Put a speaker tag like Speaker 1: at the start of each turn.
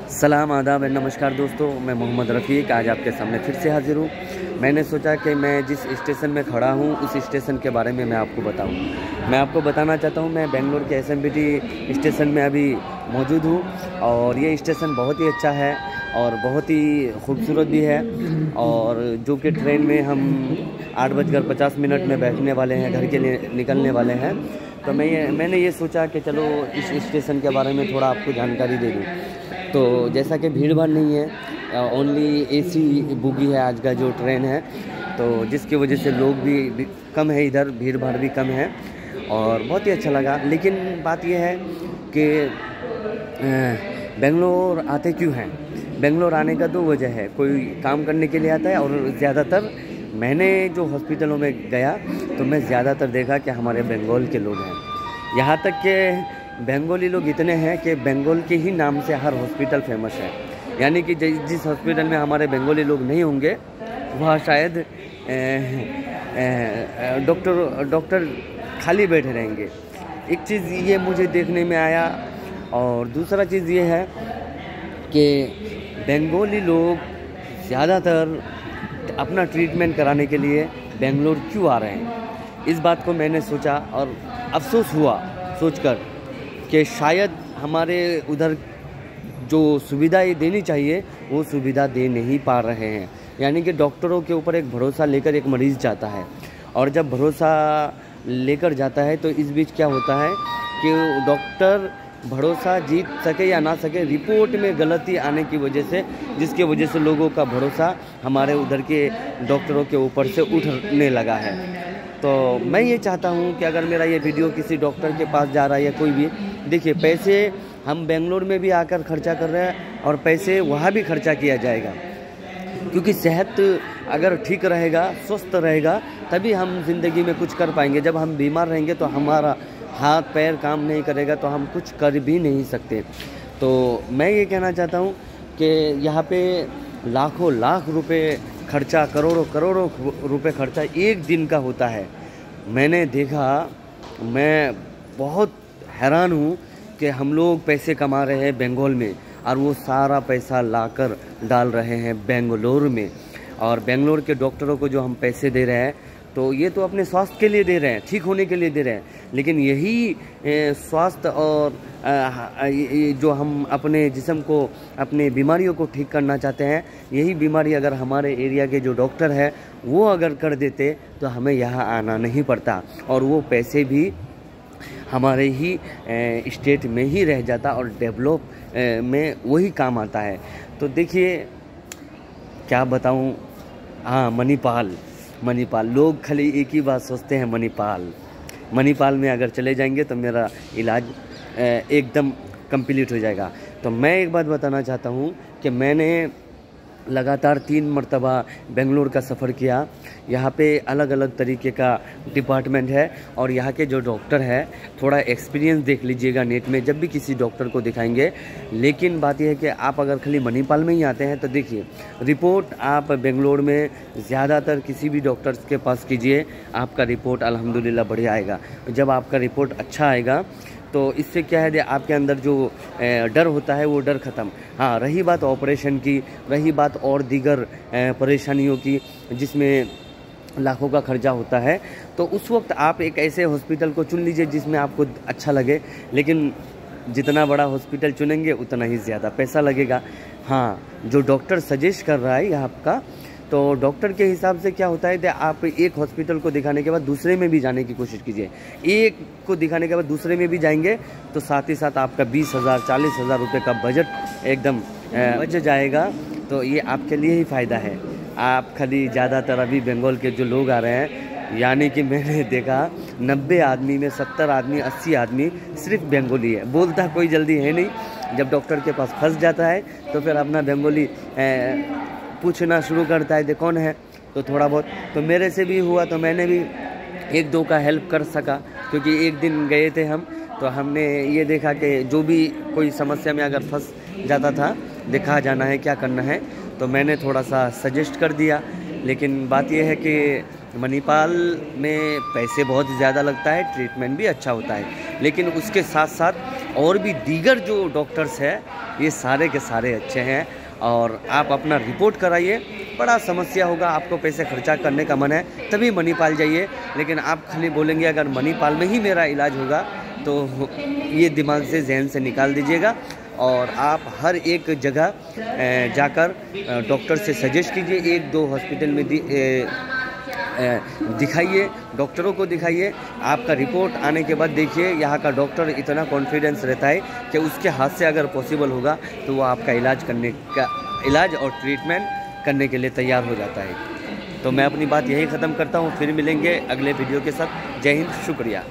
Speaker 1: सलाम आदाब नमस्कार दोस्तों, मैं मोहम्मद रफ़ीक आज आपके सामने फिर से हाज़िर हूँ। मैंने सोचा कि मैं जिस स्टेशन में खड़ा हूँ उस स्टेशन के बारे में मैं आपको बताऊँ। मैं आपको बताना चाहता हूँ, मैं बेंगलोर के एसएमबीटी स्टेशन में अभी मौजूद हूँ और ये स्टेशन बहुत ही अच्छा है और बहुत ही खूबसूरत भी है। और जो कि ट्रेन में हम 8:50 में बैठने वाले हैं, घर के लिए निकलने वाले हैं। तो मैंने ये सोचा कि चलो इस स्टेशन के बारे में थोड़ा आपको जानकारी दे दूँ। तो जैसा कि भीड़ भाड़ नहीं है, ओनली एसी बोगी है आज का जो ट्रेन है, तो जिसकी वजह से लोग भी कम है, इधर भीड़ भाड़ भी कम है और बहुत ही अच्छा लगा। लेकिन बात यह है कि बेंगलोर आते क्यों हैं? बेंगलोर आने का दो वजह है, कोई काम करने के लिए आता है और ज़्यादातर मैंने जो हॉस्पिटलों में गया तो मैं ज़्यादातर देखा कि हमारे बंगाल के लोग हैं। यहाँ तक कि बंगाली लोग इतने हैं कि बंगाल के ही नाम से हर हॉस्पिटल फेमस है। यानी कि जिस हॉस्पिटल में हमारे बंगाली लोग नहीं होंगे वहाँ शायद डॉक्टर खाली बैठे रहेंगे। एक चीज़ ये मुझे देखने में आया और दूसरा चीज़ ये है कि बंगाली लोग ज़्यादातर अपना ट्रीटमेंट कराने के लिए बेंगलोर क्यों आ रहे हैं, इस बात को मैंने सोचा और अफसोस हुआ सोचकर कि शायद हमारे उधर जो सुविधाएं देनी चाहिए वो सुविधा दे नहीं पा रहे हैं। यानी कि डॉक्टरों के ऊपर एक भरोसा लेकर एक मरीज़ जाता है और जब भरोसा लेकर जाता है तो इस बीच क्या होता है कि डॉक्टर भरोसा जीत सके या ना सके, रिपोर्ट में गलती आने की वजह से, जिसकी वजह से लोगों का भरोसा हमारे उधर के डॉक्टरों के ऊपर से उठने लगा है। तो मैं ये चाहता हूँ कि अगर मेरा ये वीडियो किसी डॉक्टर के पास जा रहा है या कोई भी, देखिए पैसे हम बेंगलोर में भी आकर खर्चा कर रहे हैं और पैसे वहाँ भी खर्चा किया जाएगा, क्योंकि सेहत अगर ठीक रहेगा, स्वस्थ रहेगा, तभी हम ज़िंदगी में कुछ कर पाएंगे। जब हम बीमार रहेंगे तो हमारा हाथ पैर काम नहीं करेगा तो हम कुछ कर भी नहीं सकते। तो मैं ये कहना चाहता हूँ कि यहाँ पे लाखों लाख रुपए खर्चा, करोड़ों करोड़ों रुपए खर्चा एक दिन का होता है। मैंने देखा, मैं बहुत हैरान हूँ कि हम लोग पैसे कमा रहे हैं बंगाल में और वो सारा पैसा लाकर डाल रहे हैं बेंगलोर में। और बेंगलोर के डॉक्टरों को जो हम पैसे दे रहे हैं तो ये तो अपने स्वास्थ्य के लिए दे रहे हैं, ठीक होने के लिए दे रहे हैं, लेकिन यही स्वास्थ्य और जो हम अपने जिस्म को, अपने बीमारियों को ठीक करना चाहते हैं, यही बीमारी अगर हमारे एरिया के जो डॉक्टर है वो अगर कर देते तो हमें यहाँ आना नहीं पड़ता और वो पैसे भी हमारे ही स्टेट में ही रह जाता और डेवलप में वही काम आता है। तो देखिए क्या बताऊँ, हाँ, मणिपाल लोग खाली एक ही बात सोचते हैं, मणिपाल में अगर चले जाएंगे तो मेरा इलाज एकदम कंप्लीट हो जाएगा। तो मैं एक बात बताना चाहता हूँ कि मैंने लगातार 3 मरतबा बेंगलोर का सफ़र किया। यहाँ पे अलग अलग तरीके का डिपार्टमेंट है और यहाँ के जो डॉक्टर है, थोड़ा एक्सपीरियंस देख लीजिएगा नेट में जब भी किसी डॉक्टर को दिखाएंगे। लेकिन बात यह है कि आप अगर खाली मणिपाल में ही आते हैं तो देखिए, रिपोर्ट आप बेंगलोर में ज़्यादातर किसी भी डॉक्टर के पास कीजिए, आपका रिपोर्ट अल्हम्दुलिल्लाह बढ़िया आएगा। जब आपका रिपोर्ट अच्छा आएगा तो इससे क्या है, आपके अंदर जो डर होता है वो डर ख़त्म। हाँ, रही बात ऑपरेशन की, रही बात और दीगर परेशानियों की जिसमें लाखों का खर्चा होता है, तो उस वक्त आप एक ऐसे हॉस्पिटल को चुन लीजिए जिसमें आपको अच्छा लगे। लेकिन जितना बड़ा हॉस्पिटल चुनेंगे उतना ही ज़्यादा पैसा लगेगा। हाँ, जो डॉक्टर सजेस्ट कर रहा है यहाँ आपका, तो डॉक्टर के हिसाब से क्या होता है कि आप एक हॉस्पिटल को दिखाने के बाद दूसरे में भी जाने की कोशिश कीजिए। एक को दिखाने के बाद दूसरे में भी जाएंगे तो साथ ही साथ आपका 20,000 40,000 रुपये का बजट एकदम बच जाएगा। तो ये आपके लिए ही फ़ायदा है। आप खाली ज़्यादातर अभी बंगाल के जो लोग आ रहे हैं, यानी कि मैंने देखा 90 आदमी में 70 आदमी 80 आदमी सिर्फ बंगाली है। बोलता कोई जल्दी है नहीं, जब डॉक्टर के पास फंस जाता है तो फिर अपना बंगाली पूछना शुरू करता है कि कौन है, तो थोड़ा बहुत तो मेरे से भी हुआ, तो मैंने भी 1-2 का हेल्प कर सका। क्योंकि एक दिन गए थे हम, तो हमने ये देखा कि जो भी कोई समस्या में अगर फंस जाता था, दिखा जाना है क्या करना है, तो मैंने थोड़ा सा सजेस्ट कर दिया। लेकिन बात यह है कि मणिपाल में पैसे बहुत ज़्यादा लगता है, ट्रीटमेंट भी अच्छा होता है, लेकिन उसके साथ साथ और भी दीगर जो डॉक्टर्स हैं ये सारे के सारे अच्छे हैं। और आप अपना रिपोर्ट कराइए, बड़ा समस्या होगा, आपको पैसे खर्चा करने का मन है तभी मणिपाल जाइए, लेकिन आप खाली बोलेंगे अगर मणिपाल में ही मेरा इलाज होगा तो ये दिमाग से, जहन से निकाल दीजिएगा। और आप हर एक जगह जाकर डॉक्टर से सजेस्ट कीजिए, 1-2 हॉस्पिटल में दिखाइए, डॉक्टरों को दिखाइए। आपका रिपोर्ट आने के बाद देखिए यहाँ का डॉक्टर इतना कॉन्फिडेंस रहता है कि उसके हाथ से अगर पॉसिबल होगा तो वो आपका इलाज और ट्रीटमेंट करने के लिए तैयार हो जाता है। तो मैं अपनी बात यही ख़त्म करता हूँ, फिर मिलेंगे अगले वीडियो के साथ। जय हिंद, शुक्रिया।